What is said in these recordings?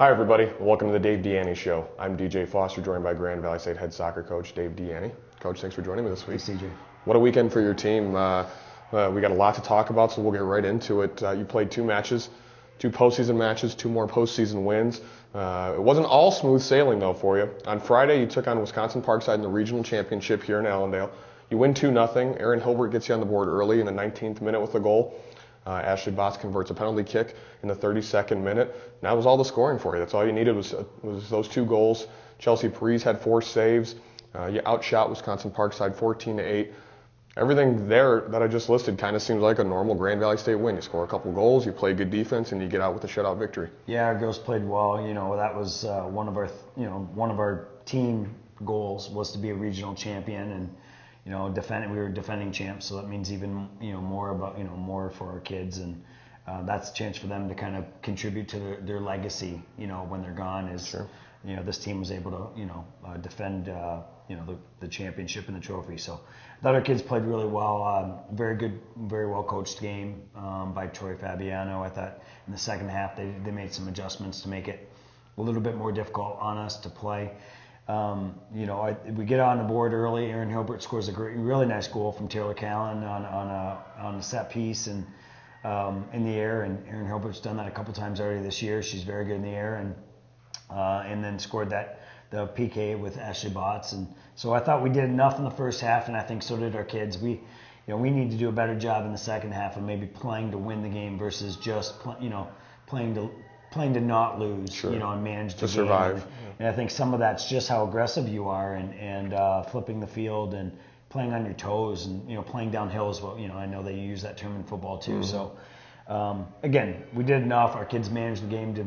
Hi everybody, welcome to the Dave DiIanni Show. I'm DJ Foster, joined by Grand Valley State head soccer coach Dave DiIanni. Coach, thanks for joining me this week. Thanks, CJ. What a weekend for your team. We got a lot to talk about, so we'll get right into it. You played two matches, two postseason matches, two more postseason wins. It wasn't all smooth sailing though for you. On Friday, you took on Wisconsin Parkside in the regional championship here in Allendale. You win 2-0. Aaron Hilbert gets you on the board early in the 19th minute with a goal. Ashley Botts converts a penalty kick in the 32nd minute. And that was all the scoring for you. That's all you needed was those two goals. Chelsea Parise had 4 saves. You outshot Wisconsin Parkside 14-8. Everything there that I just listed kind of seems like a normal Grand Valley State win. You score a couple goals, you play good defense, and you get out with a shutout victory. Yeah, our girls played well. That was one of our team goals was to be a regional champion, and we were defending champs, so that means even more for our kids, and that's a chance for them to kind of contribute to their legacy. When they're gone, is Sure. This team was able to defend the championship and the trophy. So I thought our kids played really well. Very good, very well coached game by Troy Fabiano. I thought in the second half they made some adjustments to make it a little bit more difficult on us to play. We get on the board early. Aaron Hilbert scores a really nice goal from Taylor Callan on a set piece and in the air. And Aaron Hilbert's done that a couple times already this year. She's very good in the air, and then scored the PK with Ashley Botts. And so I thought we did enough in the first half, and I think so did our kids. We need to do a better job in the second half of maybe playing to win the game versus just playing to not lose, Sure. And manage the game. Survive. And I think some of that's just how aggressive you are and flipping the field and playing on your toes and, playing downhill as well. I know they use that term in football too. Mm-hmm. So, again, we did enough. Our kids managed the game, did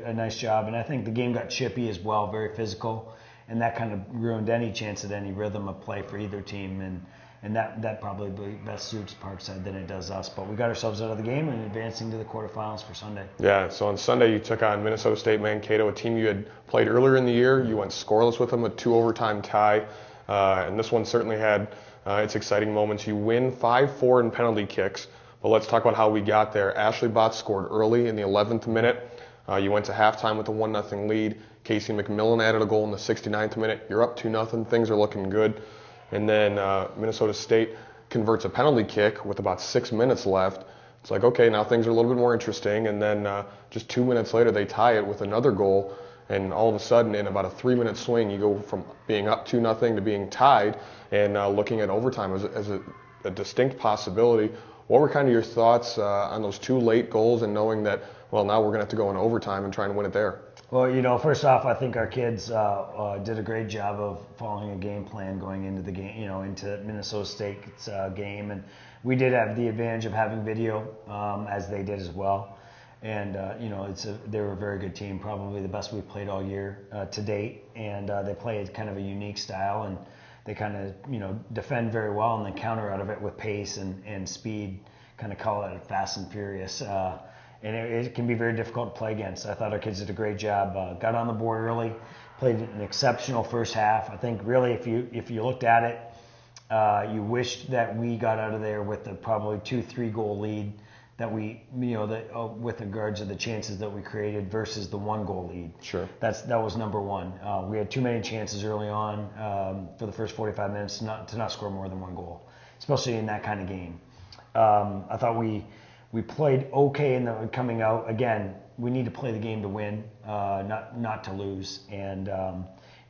a nice job. And I think the game got chippy as well, very physical. And that kind of ruined any chance at any rhythm of play for either team. And that probably best suits Parkside than it does us. But we got ourselves out of the game and advancing to the quarterfinals for Sunday. Yeah, so on Sunday you took on Minnesota State Mankato, a team you had played earlier in the year. You went scoreless with them, a 2-overtime tie. And this one certainly had its exciting moments. You win 5-4 in penalty kicks. But let's talk about how we got there. Ashley Botts scored early in the 11th minute. You went to halftime with a 1-0 lead. Casey McMillan added a goal in the 69th minute. You're up 2-0. Things are looking good. And then Minnesota State converts a penalty kick with about 6 minutes left. It's like, okay, now things are a little bit more interesting. And then just 2 minutes later, they tie it with another goal. And all of a sudden, in about a 3-minute swing, you go from being up 2-0 to being tied and looking at overtime as a distinct possibility. What were kind of your thoughts on those 2 late goals and knowing that, well, now we're going to have to go in overtime and try and win it there? Well, first off, I think our kids did a great job of following a game plan going into the game, into Minnesota State's game. And we did have the advantage of having video, as they did as well. And, they were a very good team, probably the best we've played all year to date. And they play kind of a unique style, and they kind of, defend very well and then counter out of it with pace and speed, kind of call it fast and furious. And it can be very difficult to play against. I thought our kids did a great job. Got on the board early, played an exceptional first half. I think really if you looked at it, you wished that we got out of there with a probably 2-3 goal lead that we, with regards to the chances that we created versus the 1 goal lead. Sure. That was number one. We had too many chances early on for the first 45 minutes to not score more than 1 goal, especially in that kind of game. I thought we played okay in the coming out. Again, we need to play the game to win, not to lose. And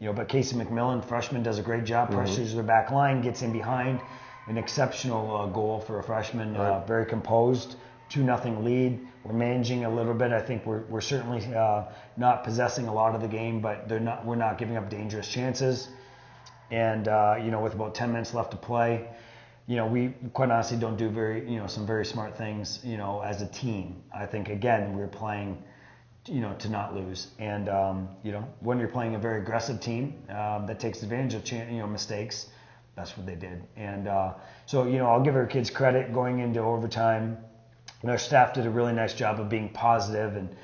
but Casey McMillan, freshman, does a great job. Pressures their back line, gets in behind. An exceptional goal for a freshman. Right. Very composed. 2-0 lead. We're managing a little bit. I think we're certainly not possessing a lot of the game, but we're not giving up dangerous chances. And with about 10 minutes left to play, we quite honestly don't do some very smart things, as a team. I think, again, we're playing, to not lose. And, when you're playing a very aggressive team that takes advantage of mistakes, that's what they did. And so, I'll give our kids credit going into overtime. And our staff did a really nice job of being positive and,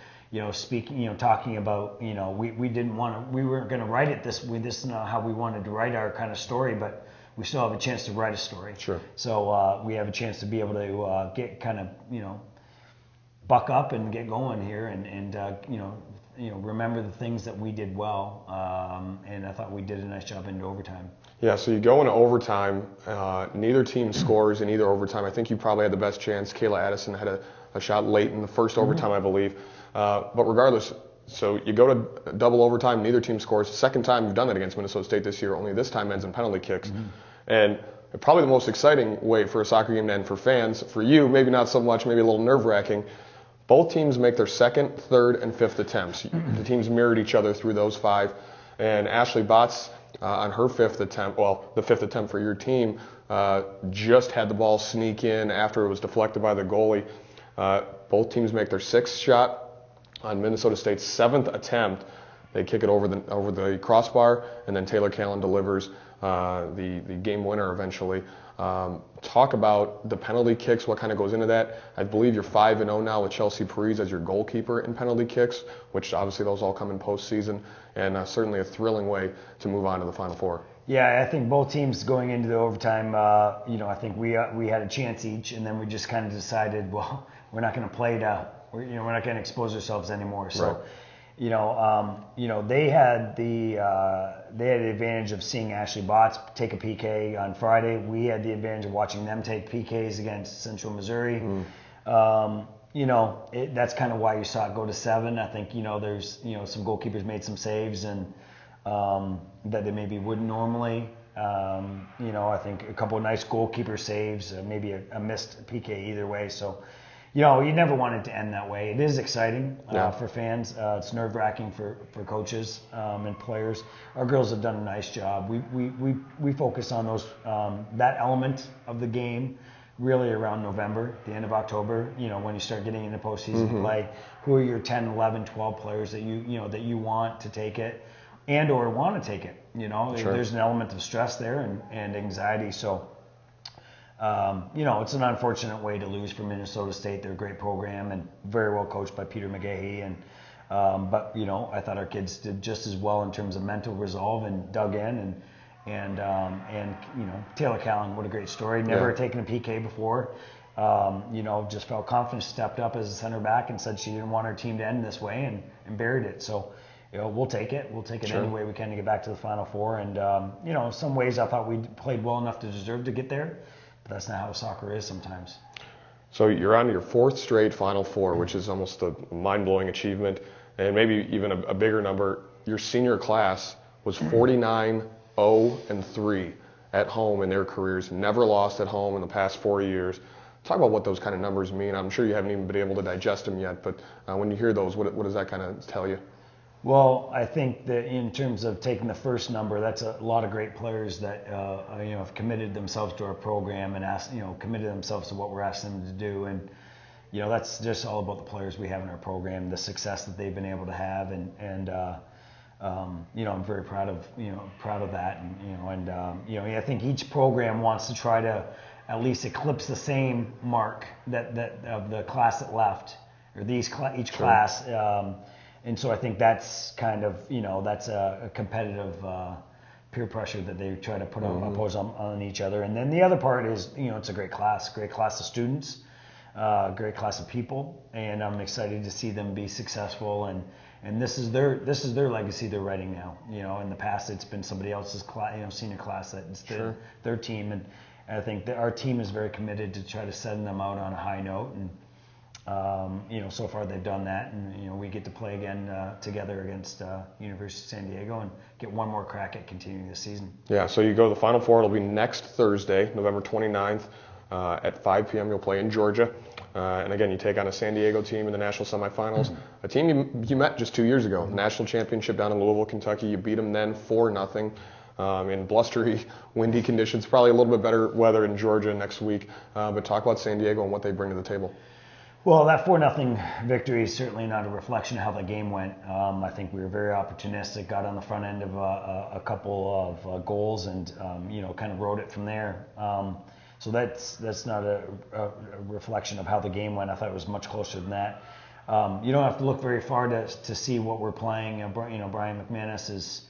speaking, talking about, we weren't going to write it this is not how we wanted to write our kind of story, but we still have a chance to write a story. Sure. So we have a chance to be able to get kind of, buck up and get going here and remember the things that we did well, and I thought we did a nice job into overtime. Yeah, so you go into overtime. Neither team scores in either overtime. I think you probably had the best chance. Kayla Addison had a shot late in the first overtime, I believe. But regardless, so you go to double overtime. Neither team scores. Second time you've done that against Minnesota State this year. Only this time ends in penalty kicks. And probably the most exciting way for a soccer game to end for fans. For you, maybe not so much. Maybe a little nerve-wracking. Both teams make their second, third, and fifth attempts. The teams mirrored each other through those 5. And Ashley Botts, on her fifth attempt, well, the fifth attempt for your team, just had the ball sneak in after it was deflected by the goalie. Both teams make their 6th shot. On Minnesota State's 7th attempt, they kick it over the crossbar, and then Taylor Callan delivers the game winner eventually. Talk about the penalty kicks, what kind of goes into that. I believe you're 5-0 now with Chelsea Parise as your goalkeeper in penalty kicks, which obviously those all come in postseason, and certainly a thrilling way to move on to the Final Four. Yeah, I think both teams going into the overtime, I think we had a chance each, and then we just kind of decided, well, we're not going to play we're not going to expose ourselves anymore. So. Right. They had the advantage of seeing Ashley Botts take a PK on Friday. We had the advantage of watching them take PKs against Central Missouri. That's kind of why you saw it go to 7. I think there's some goalkeepers made some saves and that they maybe wouldn't normally. I think a couple of nice goalkeeper saves, maybe a missed PK either way. So. You never want it to end that way. It is exciting for fans. It's nerve-wracking for coaches and players. Our girls have done a nice job. We focus on those that element of the game really around November, the end of October. When you start getting into postseason play, who are your 10, 11, 12 players that you want to take it and or want to take it? Sure. There's an element of stress there and anxiety. So. It's an unfortunate way to lose for Minnesota State. They're a great program and very well coached by Peter McGahey. And but I thought our kids did just as well in terms of mental resolve and dug in and Taylor Callan, what a great story. Never taken a PK before. Just felt confident, stepped up as a center back and said she didn't want her team to end this way and buried it. So. We'll take it. We'll take it any way we can to get back to the Final Four. And in some ways, I thought we played well enough to deserve to get there. But that's not how soccer is sometimes. So you're on to your 4th straight Final Four, which is almost a mind-blowing achievement, and maybe even a bigger number. Your senior class was 49-0-3 at home in their careers, never lost at home in the past 4 years. Talk about what those kind of numbers mean. I'm sure you haven't even been able to digest them yet, but when you hear those, what does that kind of tell you? Well, I think that in terms of taking the first number, that's a lot of great players that have committed themselves to our program and committed themselves to what we're asking them to do, and that's just all about the players we have in our program, the success that they've been able to have, and I'm very proud of that, and I think each program wants to try to at least eclipse the same mark that of the class that left, or each class. And so I think that's kind of, that's a competitive peer pressure that they try to impose on each other. And then the other part is, it's a great class of students, great class of people, and I'm excited to see them be successful. And this is their legacy they're writing now. In the past it's been somebody else's senior class that's their team, and I think that our team is very committed to try to send them out on a high note. And so far they've done that, and we get to play again together against University of San Diego and get one more crack at continuing the season. Yeah, so you go to the Final Four. It'll be next Thursday, November 29th at 5 p.m. You'll play in Georgia. And again, you take on a San Diego team in the national semifinals, a team you met just 2 years ago, national championship down in Louisville, Kentucky. You beat them then 4-0. In blustery, windy conditions, probably a little bit better weather in Georgia next week. But talk about San Diego and what they bring to the table. Well, that 4-0 victory is certainly not a reflection of how the game went. I think we were very opportunistic, got on the front end of a couple of goals and, kind of rode it from there. So that's not a reflection of how the game went. I thought it was much closer than that. You don't have to look very far to see what we're playing. Brian McManus is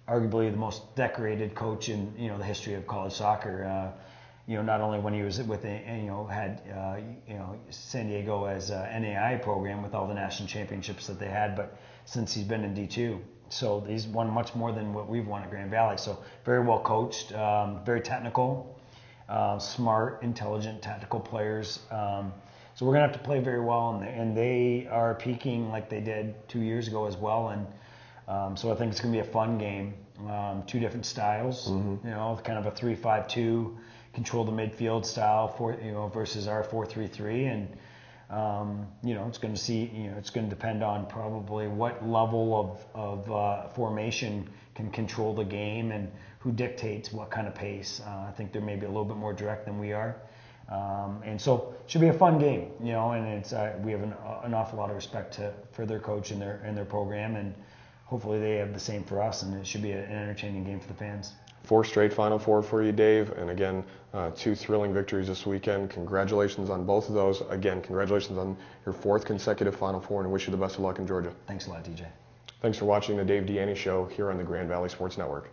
arguably the most decorated coach in the history of college soccer. not only when he was with had San Diego as a NAI program with all the national championships that they had, but since he's been in D2. So he's won much more than what we've won at Grand Valley. So very well coached, very technical, smart, intelligent, tactical players. So we're going to have to play very well, and they are peaking like they did 2 years ago as well. And so I think it's going to be a fun game. Two different styles, kind of a 3-5-2, control the midfield style versus our 4-3-3, and it's going to it's going to depend on probably what level of formation can control the game and who dictates what kind of pace. I think they're maybe a little bit more direct than we are. And so it should be a fun game, and it's we have an awful lot of respect for their coach and their program, and hopefully they have the same for us, and it should be an entertaining game for the fans. 4 straight Final Four for you, Dave, and again, 2 thrilling victories this weekend. Congratulations on both of those. Again, congratulations on your 4th consecutive Final Four, and I wish you the best of luck in Georgia. Thanks a lot, DJ. Thanks for watching the Dave DiIanni Show here on the Grand Valley Sports Network.